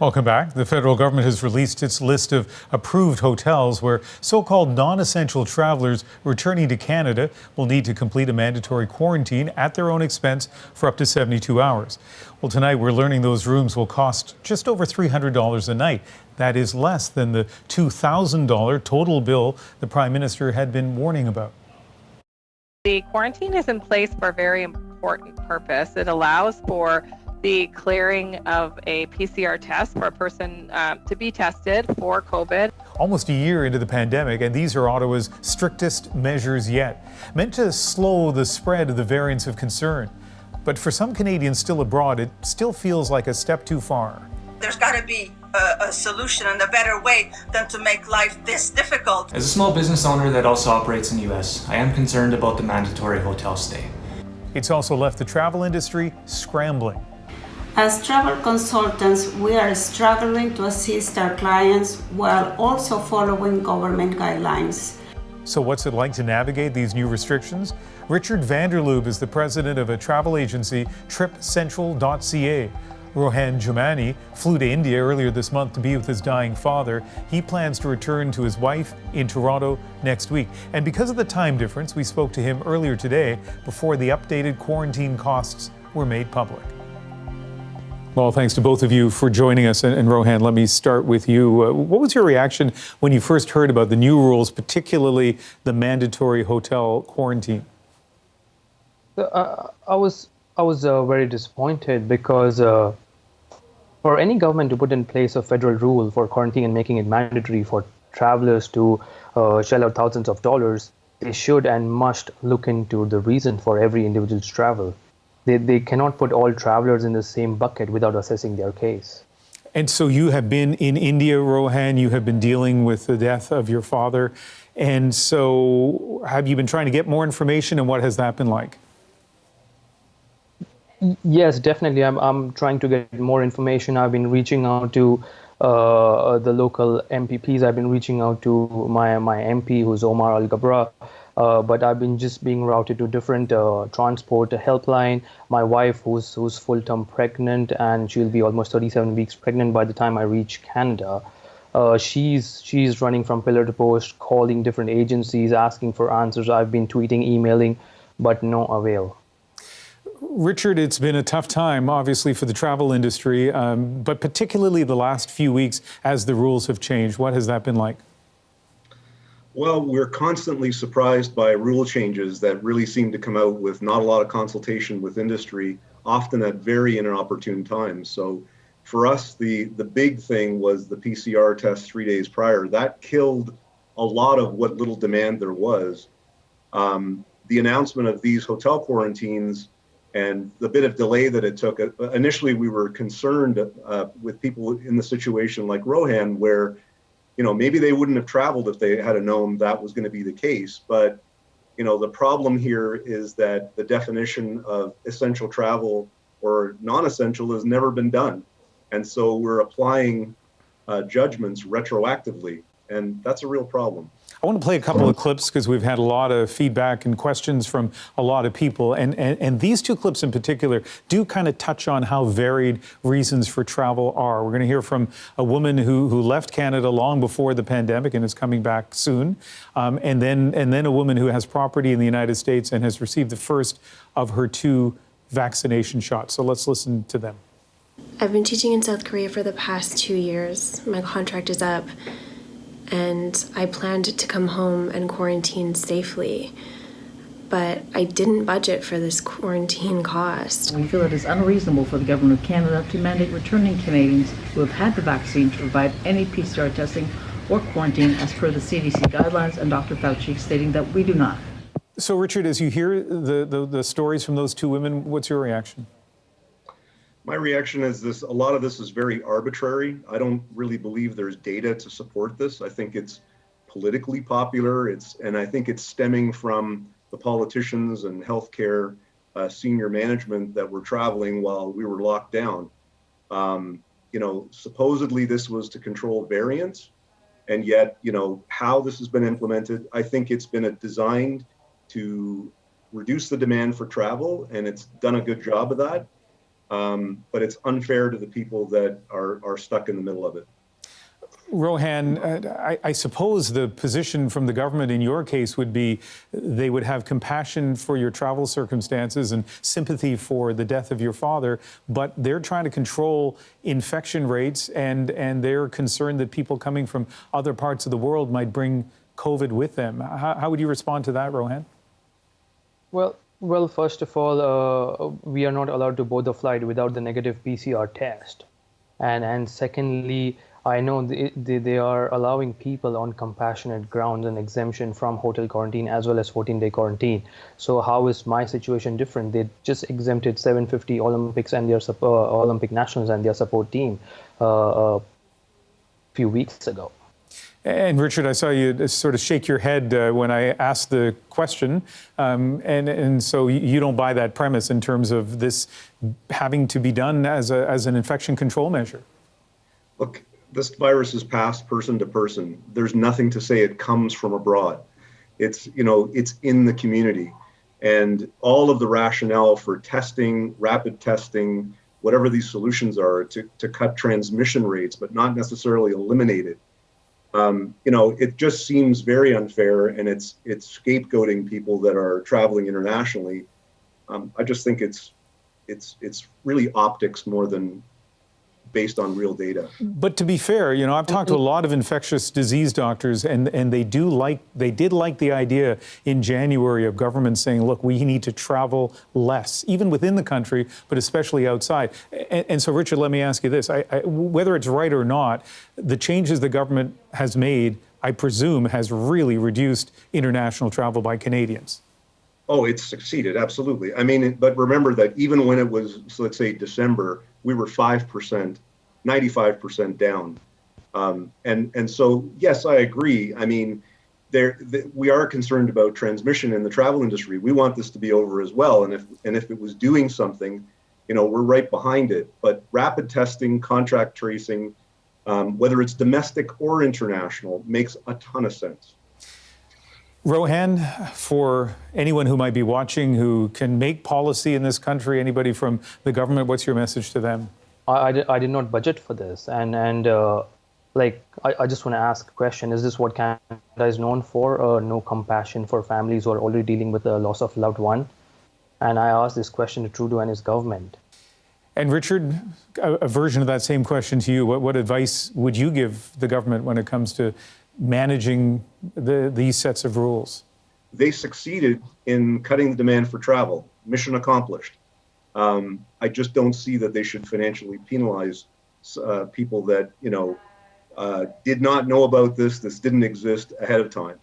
Welcome back. The federal government has released its list of approved hotels where so-called non-essential travelers returning to Canada will need to complete a mandatory quarantine at their own expense for up to 72 hours. Well, tonight we're learning those rooms will cost just over $300 a night. That is less than the $2,000 total bill the Prime Minister had been warning about. The quarantine is in place for a very important purpose. It allows for the clearing of a PCR test for a person to be tested for COVID. Almost a year into the pandemic, and these are Ottawa's strictest measures yet, meant to slow the spread of the variants of concern. But for some Canadians still abroad, it still feels like a step too far. There's got to be a solution and a better way than to make life this difficult. As a small business owner that also operates in the US, I am concerned about the mandatory hotel stay. It's also left the travel industry scrambling. As travel consultants, we are struggling to assist our clients while also following government guidelines. So what's it like to navigate these new restrictions? Richard Vanderlubbe is the president of a travel agency, tripcentral.ca. Rohan Jumani flew to India earlier this month to be with his dying father. He plans to return to his wife in Toronto next week. And because of the time difference, we spoke to him earlier today before the updated quarantine costs were made public. Well, thanks to both of you for joining us. And Rohan, let me start with you. What was your reaction when you first heard about the new rules, particularly the mandatory hotel quarantine? I was very disappointed because for any government to put in place a federal rule for quarantine and making it mandatory for travelers to shell out thousands of dollars, they should and must look into the reason for every individual's travel. They cannot put all travelers in the same bucket without assessing their case. And so you have been in India, Rohan. You have been dealing with the death of your father. And so have you been trying to get more information, and what has that been like? Yes, definitely. I'm trying to get more information. I've been reaching out to the local MPPs. I've been reaching out to my MP, who's Omar Al-Gabra. But I've been just being routed to different transport helpline. My wife, who's full-term pregnant, and she'll be almost 37 weeks pregnant by the time I reach Canada. She's running from pillar to post, calling different agencies, asking for answers. I've been tweeting, emailing, but no avail. Richard, it's been a tough time, obviously, for the travel industry, but particularly the last few weeks as the rules have changed. What has that been like? Well, we're constantly surprised by rule changes that really seem to come out with not a lot of consultation with industry, often at very inopportune times. So for us, the big thing was the PCR test 3 days prior. That killed a lot of what little demand there was. The announcement of these hotel quarantines and the bit of delay that it took, initially we were concerned with people in the situation like Rohan, where maybe they wouldn't have traveled if they had known that was going to be the case. But, the problem here is that the definition of essential travel or non-essential has never been done. And so we're applying judgments retroactively, and that's a real problem. I want to play a couple of clips because we've had a lot of feedback and questions from a lot of people. And these two clips in particular do kind of touch on how varied reasons for travel are. We're going to hear from a woman who left Canada long before the pandemic and is coming back soon. And then a woman who has property in the United States and has received the first of her 2 vaccination shots. So let's listen to them. I've been teaching in South Korea for the past 2 years. My contract is up, and I planned to come home and quarantine safely, but I didn't budget for this quarantine cost. We feel it is unreasonable for the Government of Canada to mandate returning Canadians who have had the vaccine to provide any PCR testing or quarantine as per the CDC guidelines, and Dr. Fauci stating that we do not. So Richard, as you hear the stories from those 2 women, what's your reaction? My reaction is a lot of this is very arbitrary. I don't really believe there's data to support this. I think it's politically popular. And I think it's stemming from the politicians and healthcare senior management that were traveling while we were locked down. Supposedly this was to control variants, and yet, how this has been implemented, I think it's been designed to reduce the demand for travel, and it's done a good job of that. but it's unfair to the people that are stuck in the middle of it. Rohan, I suppose the position from the government in your case would be they would have compassion for your travel circumstances and sympathy for the death of your father, but they're trying to control infection rates and they're concerned that people coming from other parts of the world might bring COVID with them. How would you respond to that, Rohan? Well, first of all, we are not allowed to board the flight without the negative PCR test. And secondly, I know they are allowing people on compassionate grounds and exemption from hotel quarantine as well as 14-day quarantine. So how is my situation different? They just exempted 750 Olympics and their Olympic nationals and their support team a few weeks ago. And Richard, I saw you sort of shake your head when I asked the question, and so you don't buy that premise in terms of this having to be done as an infection control measure. Look, this virus is passed person to person. There's nothing to say it comes from abroad. It's in the community, and all of the rationale for testing, rapid testing, whatever these solutions are to cut transmission rates, but not necessarily eliminate it. It just seems very unfair, and it's scapegoating people that are traveling internationally. I just think it's really optics more than based on real data. But to be fair, I've talked to a lot of infectious disease doctors, and they did like the idea in January of government saying, look, we need to travel less, even within the country, but especially outside. And so, Richard, let me ask you this. Whether it's right or not, the changes the government has made, I presume, has really reduced international travel by Canadians. Oh, it's succeeded, absolutely. I mean, but remember that even when it was, so let's say December, we were 5%, 95% down. And so, yes, I agree. I mean, we are concerned about transmission in the travel industry. We want this to be over as well. And if it was doing something, we're right behind it. But rapid testing, contact tracing, whether it's domestic or international, makes a ton of sense. Rohan, for anyone who might be watching who can make policy in this country, anybody from the government, what's your message to them? I did not budget for this, and I just want to ask a question. Is this what Canada is known for? No compassion for families who are already dealing with the loss of loved one? And I asked this question to Trudeau and his government. And Richard, a version of that same question to you. What advice would you give the government when it comes to managing these sets of rules? They succeeded in cutting the demand for travel. Mission accomplished. I just don't see that they should financially penalize people that did not know about this didn't exist ahead of time.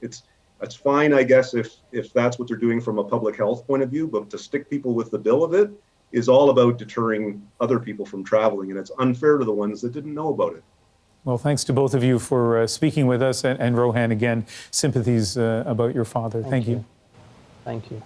It's fine, I guess, if that's what they're doing from a public health point of view, but to stick people with the bill of it is all about deterring other people from traveling, and it's unfair to the ones that didn't know about it. Well, thanks to both of you for speaking with us, and Rohan, again, sympathies about your father. Thank you. Thank you.